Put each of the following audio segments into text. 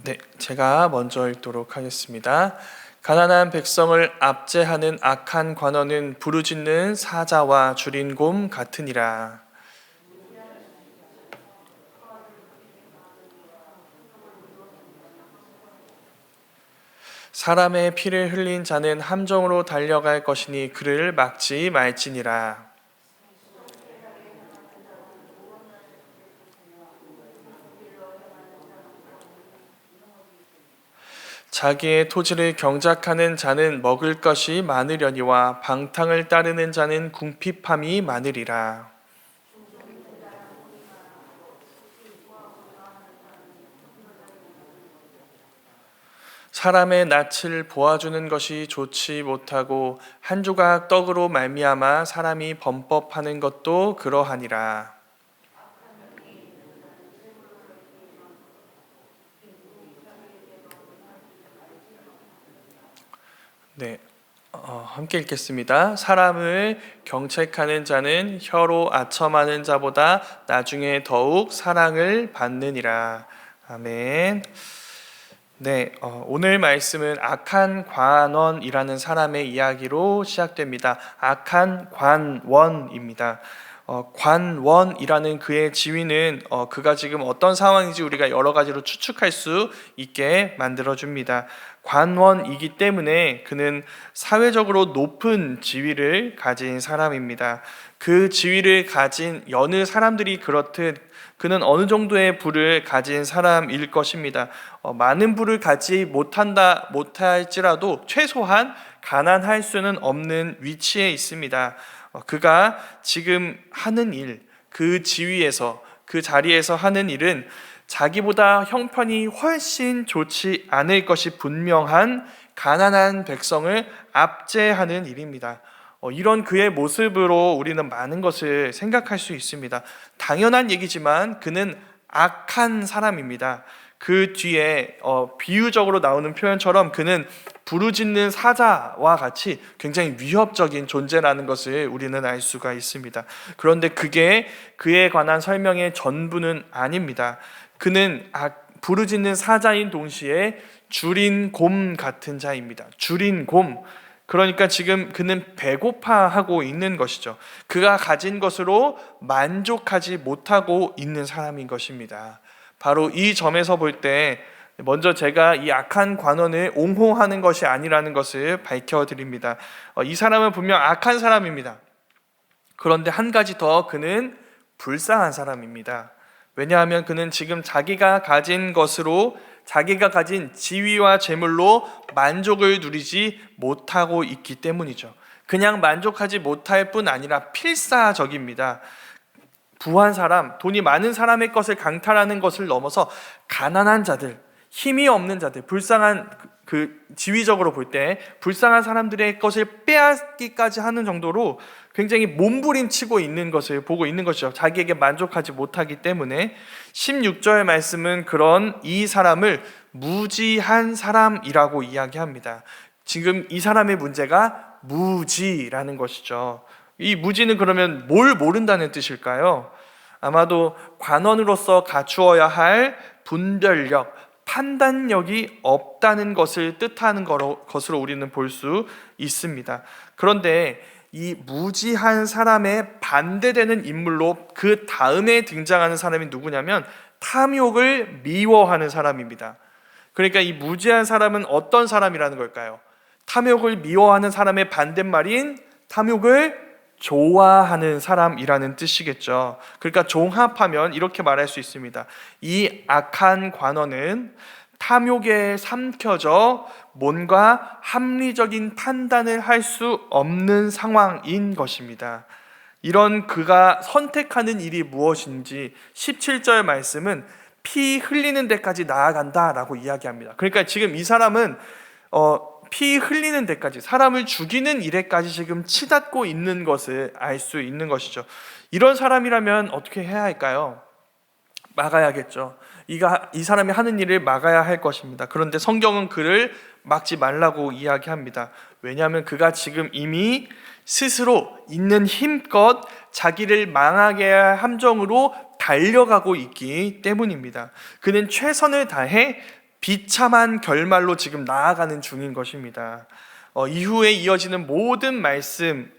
네, 제가 먼저 읽도록 하겠습니다. 가난한 백성을 압제하는 악한 관원은 부르짖는 사자와 줄인 곰 같으니라. 사람의 피를 흘린 자는 함정으로 달려갈 것이니 그를 막지 말지니라. 자기의 토지를 경작하는 자는 먹을 것이 많으려니와 방탕을 따르는 자는 궁핍함이 많으리라. 사람의 낯을 보아주는 것이 좋지 못하고 한 조각 떡으로 말미암아 사람이 범법하는 것도 그러하니라. 네, 함께 읽겠습니다. 사람을 경책하는 자는 혀로 아첨하는 자보다 나중에 더욱 사랑을 받느니라. 아멘. 네, 오늘 말씀은 악한 관원이라는 사람의 이야기로 시작됩니다. 악한 관원입니다. 관원이라는 그의 지위는 그가 지금 어떤 상황인지 우리가 여러 가지로 추측할 수 있게 만들어줍니다. 관원이기 때문에 그는 사회적으로 높은 지위를 가진 사람입니다. 그 지위를 가진 여느 사람들이 그렇듯 그는 어느 정도의 부를 가진 사람일 것입니다. 많은 부를 갖지 못할지라도 최소한 가난할 수는 없는 위치에 있습니다. 그가 지금 하는 일, 그 지위에서, 그 자리에서 하는 일은 자기보다 형편이 훨씬 좋지 않을 것이 분명한 가난한 백성을 압제하는 일입니다. 이런 그의 모습으로 우리는 많은 것을 생각할 수 있습니다. 당연한 얘기지만 그는 악한 사람입니다. 그 뒤에 비유적으로 나오는 표현처럼 그는 부르짖는 사자와 같이 굉장히 위협적인 존재라는 것을 우리는 알 수가 있습니다. 그런데 그게 그에 관한 설명의 전부는 아닙니다. 그는 부르짖는 사자인 동시에 줄인 곰 같은 자입니다. 줄인 곰. 그러니까 지금 그는 배고파하고 있는 것이죠. 그가 가진 것으로 만족하지 못하고 있는 사람인 것입니다. 바로 이 점에서 볼 때 먼저 제가 이 악한 관원을 옹호하는 것이 아니라는 것을 밝혀드립니다. 이 사람은 분명 악한 사람입니다. 그런데 한 가지 더, 그는 불쌍한 사람입니다. 왜냐하면 그는 지금 자기가 가진 것으로, 자기가 가진 지위와 재물로 만족을 누리지 못하고 있기 때문이죠. 그냥 만족하지 못할 뿐 아니라 필사적입니다. 부한 사람, 돈이 많은 사람의 것을 강탈하는 것을 넘어서 가난한 자들, 힘이 없는 자들, 불쌍한 지위적으로 볼 때 불쌍한 사람들의 것을 빼앗기까지 하는 정도로 굉장히 몸부림치고 있는 것을 보고 있는 것이죠. 자기에게 만족하지 못하기 때문에 16절 말씀은 그런 이 사람을 무지한 사람이라고 이야기합니다. 지금 이 사람의 문제가 무지라는 것이죠. 이 무지는 그러면 뭘 모른다는 뜻일까요? 아마도 관원으로서 갖추어야 할 분별력, 판단력이 없다는 것을 뜻하는 것으로 우리는 볼 수 있습니다. 그런데 이 무지한 사람의 반대되는 인물로 그 다음에 등장하는 사람이 누구냐면 탐욕을 미워하는 사람입니다. 그러니까 이 무지한 사람은 어떤 사람이라는 걸까요? 탐욕을 미워하는 사람의 반대말인 탐욕을 좋아하는 사람이라는 뜻이겠죠. 그러니까 종합하면 이렇게 말할 수 있습니다. 이 악한 관원은 탐욕에 삼켜져 뭔가 합리적인 판단을 할 수 없는 상황인 것입니다. 이런 그가 선택하는 일이 무엇인지 17절 말씀은 피 흘리는 데까지 나아간다라고 이야기합니다. 그러니까 지금 이 사람은 피 흘리는 데까지, 사람을 죽이는 일에까지 지금 치닫고 있는 것을 알 수 있는 것이죠. 이런 사람이라면 어떻게 해야 할까요? 막아야겠죠. 이 사람이 하는 일을 막아야 할 것입니다. 그런데 성경은 그를 막지 말라고 이야기합니다. 왜냐하면 그가 지금 이미 스스로 있는 힘껏 자기를 망하게 할 함정으로 달려가고 있기 때문입니다. 그는 최선을 다해 비참한 결말로 지금 나아가는 중인 것입니다. 이후에 이어지는 모든 말씀,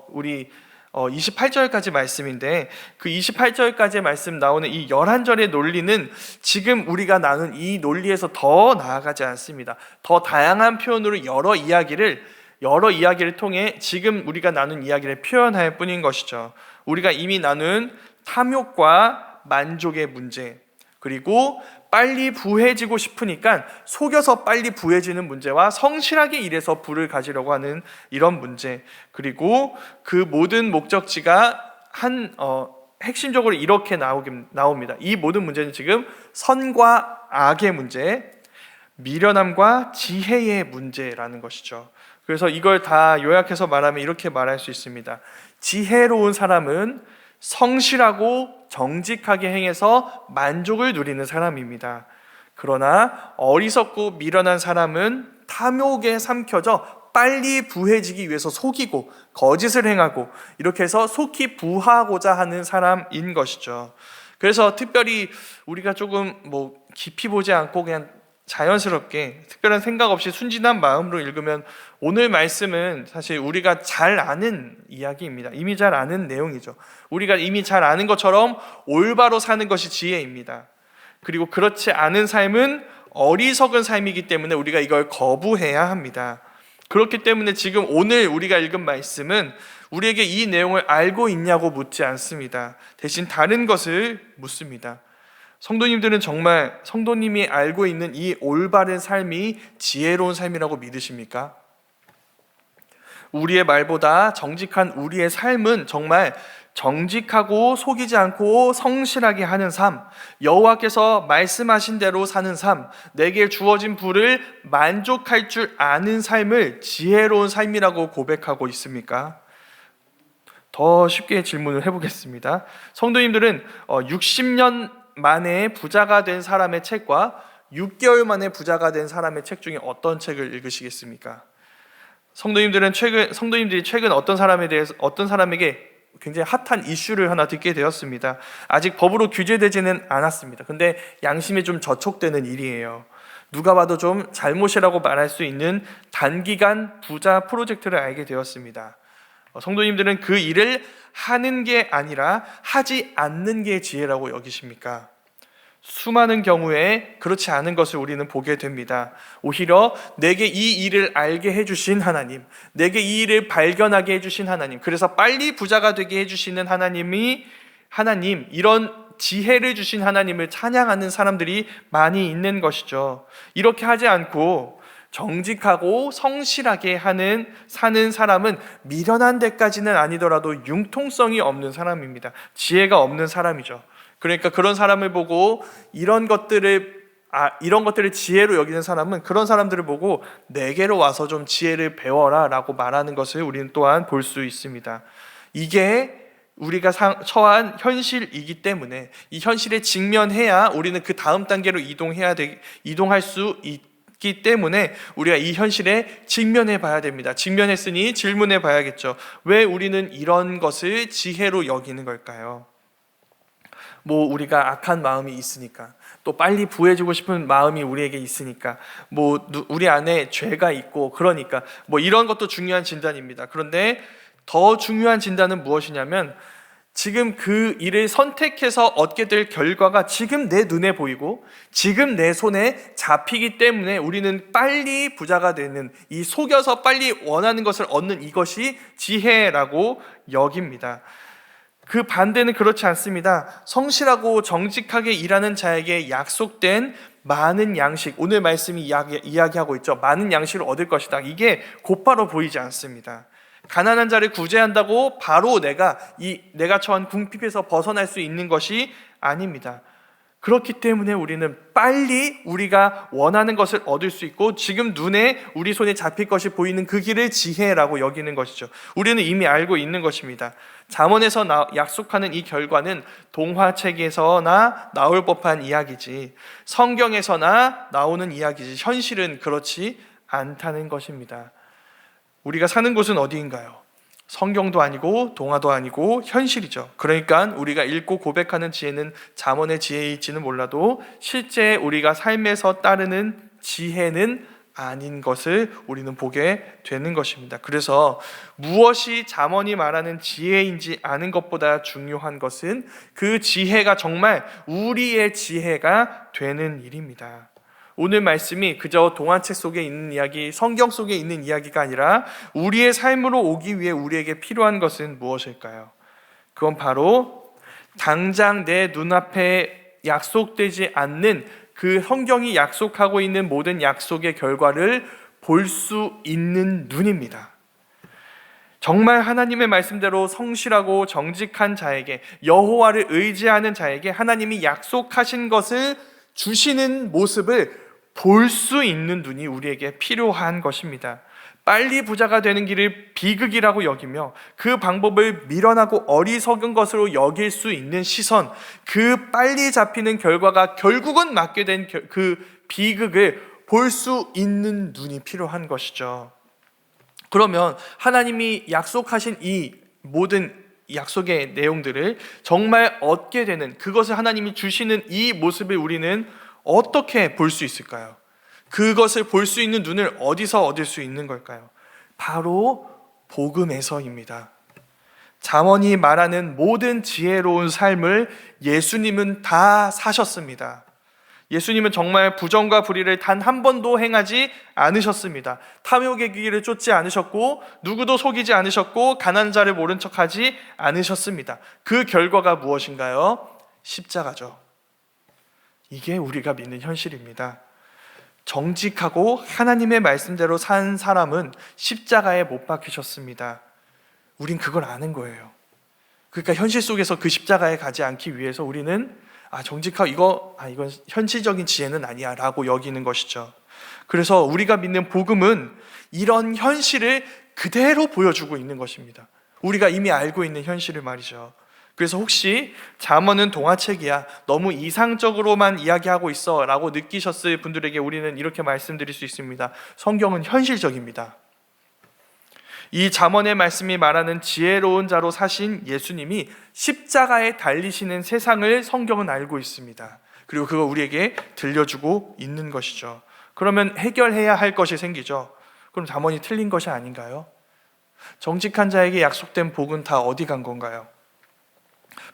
우리 28절까지 말씀인데, 그 28절까지 말씀 나오는 이 11절의 논리는 지금 우리가 나눈 이 논리에서 더 나아가지 않습니다. 더 다양한 표현으로 여러 이야기를 통해 지금 우리가 나눈 이야기를 표현할 뿐인 것이죠. 우리가 이미 나눈 탐욕과 만족의 문제, 그리고 빨리 부해지고 싶으니까 속여서 빨리 부해지는 문제와 성실하게 일해서 부를 가지려고 하는 이런 문제, 그리고 그 모든 목적지가 핵심적으로 이렇게 나옵니다. 이 모든 문제는 지금 선과 악의 문제, 미련함과 지혜의 문제라는 것이죠. 그래서 이걸 다 요약해서 말하면 이렇게 말할 수 있습니다. 지혜로운 사람은 성실하고 정직하게 행해서 만족을 누리는 사람입니다. 그러나 어리석고 미련한 사람은 탐욕에 삼켜져 빨리 부해지기 위해서 속이고 거짓을 행하고 이렇게 해서 속히 부하고자 하는 사람인 것이죠. 그래서 특별히 우리가 조금 깊이 보지 않고 그냥 자연스럽게 특별한 생각 없이 순진한 마음으로 읽으면 오늘 말씀은 사실 우리가 잘 아는 이야기입니다. 이미 잘 아는 내용이죠. 우리가 이미 잘 아는 것처럼 올바로 사는 것이 지혜입니다. 그리고 그렇지 않은 삶은 어리석은 삶이기 때문에 우리가 이걸 거부해야 합니다. 그렇기 때문에 지금 오늘 우리가 읽은 말씀은 우리에게 이 내용을 알고 있냐고 묻지 않습니다. 대신 다른 것을 묻습니다. 성도님들은 정말 성도님이 알고 있는 이 올바른 삶이 지혜로운 삶이라고 믿으십니까? 우리의 말보다 정직한 우리의 삶은 정말 정직하고 속이지 않고 성실하게 하는 삶, 여호와께서 말씀하신 대로 사는 삶, 내게 주어진 부를 만족할 줄 아는 삶을 지혜로운 삶이라고 고백하고 있습니까? 더 쉽게 질문을 해보겠습니다. 성도님들은 60년 만에 부자가 된 사람의 책과 6개월 만에 부자가 된 사람의 책 중에 어떤 책을 읽으시겠습니까? 성도님들이 최근 어떤 사람에게 굉장히 핫한 이슈를 하나 듣게 되었습니다. 아직 법으로 규제되지는 않았습니다. 근데 양심이 좀 저촉되는 일이에요. 누가 봐도 좀 잘못이라고 말할 수 있는 단기간 부자 프로젝트를 알게 되었습니다. 성도님들은 그 일을 하는 게 아니라 하지 않는 게 지혜라고 여기십니까? 수많은 경우에 그렇지 않은 것을 우리는 보게 됩니다. 오히려 내게 이 일을 알게 해주신 하나님, 내게 이 일을 발견하게 해주신 하나님, 그래서 빨리 부자가 되게 해주시는 하나님, 이런 지혜를 주신 하나님을 찬양하는 사람들이 많이 있는 것이죠. 이렇게 하지 않고 정직하고 성실하게 사는 사람은 미련한 데까지는 아니더라도 융통성이 없는 사람입니다. 지혜가 없는 사람이죠. 그러니까 그런 사람을 보고 이런 것들을 지혜로 여기는 사람은 그런 사람들을 보고 내게로 와서 좀 지혜를 배워라 라고 말하는 것을 우리는 또한 볼 수 있습니다. 이게 우리가 처한 현실이기 때문에 이 현실에 직면해야 우리는 그 다음 단계로 이동할 수 있기 때문에 우리가 이 현실에 직면해 봐야 됩니다. 직면했으니 질문해 봐야겠죠. 왜 우리는 이런 것을 지혜로 여기는 걸까요? 우리가 악한 마음이 있으니까, 또 빨리 부해지고 싶은 마음이 우리에게 있으니까, 우리 안에 죄가 있고, 그러니까 이런 것도 중요한 진단입니다. 그런데 더 중요한 진단은 무엇이냐면 지금 그 일을 선택해서 얻게 될 결과가 지금 내 눈에 보이고 지금 내 손에 잡히기 때문에 우리는 빨리 부자가 되는, 이 속여서 빨리 원하는 것을 얻는 이것이 지혜라고 여깁니다. 그 반대는 그렇지 않습니다. 성실하고 정직하게 일하는 자에게 약속된 많은 양식, 오늘 말씀이 이야기하고 있죠. 많은 양식을 얻을 것이다. 이게 곧바로 보이지 않습니다. 가난한 자를 구제한다고 바로 내가 처한 궁핍에서 벗어날 수 있는 것이 아닙니다. 그렇기 때문에 우리는 빨리 우리가 원하는 것을 얻을 수 있고 지금 눈에 우리 손에 잡힐 것이 보이는 그 길을 지혜라고 여기는 것이죠. 우리는 이미 알고 있는 것입니다. 잠언에서 약속하는 이 결과는 동화책에서나 나올 법한 이야기지, 성경에서나 나오는 이야기지, 현실은 그렇지 않다는 것입니다. 우리가 사는 곳은 어디인가요? 성경도 아니고 동화도 아니고 현실이죠. 그러니까 우리가 읽고 고백하는 지혜는 잠언의 지혜일지는 몰라도 실제 우리가 삶에서 따르는 지혜는 아닌 것을 우리는 보게 되는 것입니다. 그래서 무엇이 잠언이 말하는 지혜인지 아는 것보다 중요한 것은 그 지혜가 정말 우리의 지혜가 되는 일입니다. 오늘 말씀이 그저 동화책 속에 있는 이야기, 성경 속에 있는 이야기가 아니라 우리의 삶으로 오기 위해 우리에게 필요한 것은 무엇일까요? 그건 바로 당장 내 눈앞에 약속되지 않는 그 성경이 약속하고 있는 모든 약속의 결과를 볼 수 있는 눈입니다. 정말 하나님의 말씀대로 성실하고 정직한 자에게, 여호와를 의지하는 자에게 하나님이 약속하신 것을 주시는 모습을 볼 수 있는 눈이 우리에게 필요한 것입니다. 빨리 부자가 되는 길을 비극이라고 여기며 그 방법을 미련하고 어리석은 것으로 여길 수 있는 시선, 그 빨리 잡히는 결과가 결국은 맞게 된 그 비극을 볼 수 있는 눈이 필요한 것이죠. 그러면 하나님이 약속하신 이 모든 약속의 내용들을 정말 얻게 되는, 그것을 하나님이 주시는 이 모습을 우리는 어떻게 볼 수 있을까요? 그것을 볼 수 있는 눈을 어디서 얻을 수 있는 걸까요? 바로 복음에서입니다. 잠언이 말하는 모든 지혜로운 삶을 예수님은 다 사셨습니다. 예수님은 정말 부정과 불의를 단 한 번도 행하지 않으셨습니다. 탐욕의 길을 쫓지 않으셨고 누구도 속이지 않으셨고 가난한 자를 모른 척하지 않으셨습니다. 그 결과가 무엇인가요? 십자가죠. 이게 우리가 믿는 현실입니다. 정직하고 하나님의 말씀대로 산 사람은 십자가에 못 박히셨습니다. 우린 그걸 아는 거예요. 그러니까 현실 속에서 그 십자가에 가지 않기 위해서 우리는 정직하고 이건 현실적인 지혜는 아니야 라고 여기는 것이죠. 그래서 우리가 믿는 복음은 이런 현실을 그대로 보여주고 있는 것입니다. 우리가 이미 알고 있는 현실을 말이죠. 그래서 혹시 잠언은 동화책이야, 너무 이상적으로만 이야기하고 있어 라고 느끼셨을 분들에게 우리는 이렇게 말씀드릴 수 있습니다. 성경은 현실적입니다. 이 잠언의 말씀이 말하는 지혜로운 자로 사신 예수님이 십자가에 달리시는 세상을 성경은 알고 있습니다. 그리고 그거 우리에게 들려주고 있는 것이죠. 그러면 해결해야 할 것이 생기죠. 그럼 잠언이 틀린 것이 아닌가요? 정직한 자에게 약속된 복은 다 어디 간 건가요?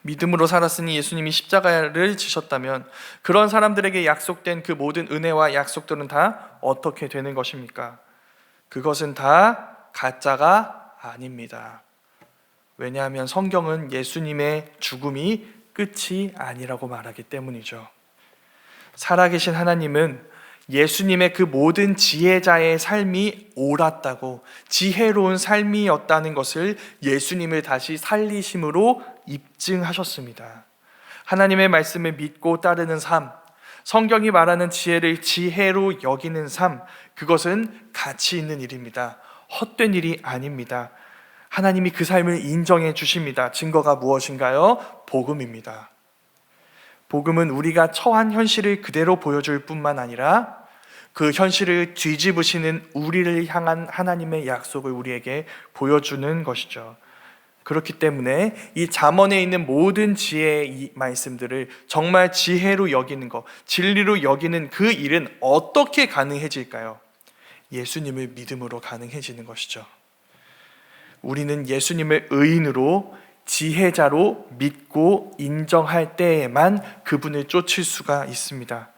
믿음으로 살았으니 예수님이 십자가를 지셨다면 그런 사람들에게 약속된 그 모든 은혜와 약속들은 다 어떻게 되는 것입니까? 그것은 다 가짜가 아닙니다. 왜냐하면 성경은 예수님의 죽음이 끝이 아니라고 말하기 때문이죠. 살아계신 하나님은 예수님의 그 모든 지혜자의 삶이 옳았다고, 지혜로운 삶이었다는 것을 예수님을 다시 살리심으로 입증하셨습니다. 하나님의 말씀을 믿고 따르는 삶, 성경이 말하는 지혜를 지혜로 여기는 삶, 그것은 가치 있는 일입니다. 헛된 일이 아닙니다. 하나님이 그 삶을 인정해 주십니다. 증거가 무엇인가요? 복음입니다. 복음은 우리가 처한 현실을 그대로 보여줄 뿐만 아니라 그 현실을 뒤집으시는 우리를 향한 하나님의 약속을 우리에게 보여주는 것이죠. 그렇기 때문에 이 잠언에 있는 모든 지혜의 말씀들을 정말 지혜로 여기는 것, 진리로 여기는 그 일은 어떻게 가능해질까요? 예수님을 믿음으로 가능해지는 것이죠. 우리는 예수님을 의인으로, 지혜자로 믿고 인정할 때에만 그분을 쫓을 수가 있습니다.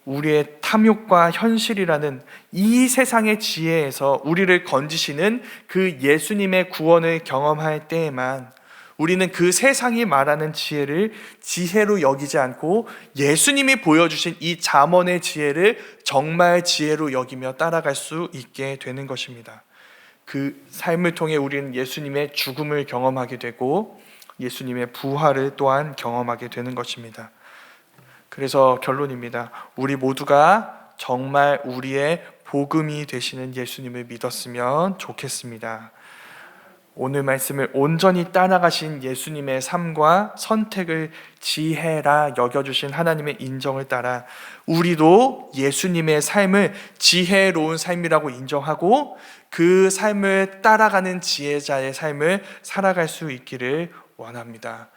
우리의 탐욕과 현실이라는 이 세상의 지혜에서 우리를 건지시는 그 예수님의 구원을 경험할 때에만 우리는 그 세상이 말하는 지혜를 지혜로 여기지 않고 예수님이 보여주신 이 잠언의 지혜를 정말 지혜로 여기며 따라갈 수 있게 되는 것입니다. 그 삶을 통해 우리는 예수님의 죽음을 경험하게 되고 예수님의 부활을 또한 경험하게 되는 것입니다. 그래서 결론입니다. 우리 모두가 정말 우리의 복음이 되시는 예수님을 믿었으면 좋겠습니다. 오늘 말씀을 온전히 따라가신 예수님의 삶과 선택을 지혜라 여겨주신 하나님의 인정을 따라 우리도 예수님의 삶을 지혜로운 삶이라고 인정하고 그 삶을 따라가는 지혜자의 삶을 살아갈 수 있기를 원합니다.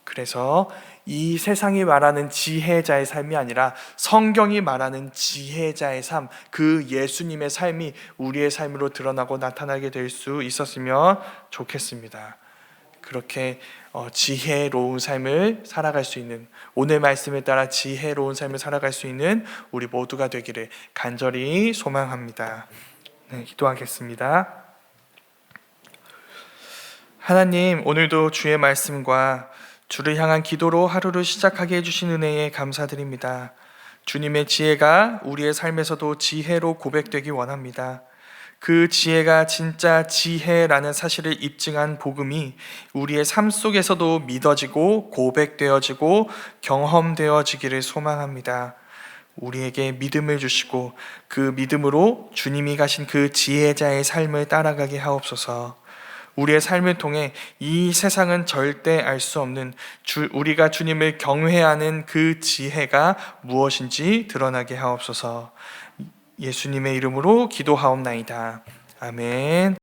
그래서 이 세상이 말하는 지혜자의 삶이 아니라 성경이 말하는 지혜자의 삶, 그 예수님의 삶이 우리의 삶으로 드러나고 나타나게 될 수 있었으면 좋겠습니다. 그렇게 지혜로운 삶을 살아갈 수 있는, 오늘 말씀에 따라 지혜로운 삶을 살아갈 수 있는 우리 모두가 되기를 간절히 소망합니다. 네, 기도하겠습니다. 하나님, 오늘도 주의 말씀과 주를 향한 기도로 하루를 시작하게 해주신 은혜에 감사드립니다. 주님의 지혜가 우리의 삶에서도 지혜로 고백되기 원합니다. 그 지혜가 진짜 지혜라는 사실을 입증한 복음이 우리의 삶 속에서도 믿어지고 고백되어지고 경험되어지기를 소망합니다. 우리에게 믿음을 주시고 그 믿음으로 주님이 가신 그 지혜자의 삶을 따라가게 하옵소서. 우리의 삶을 통해 이 세상은 절대 알 수 없는 우리가 주님을 경외하는 그 지혜가 무엇인지 드러나게 하옵소서. 예수님의 이름으로 기도하옵나이다. 아멘.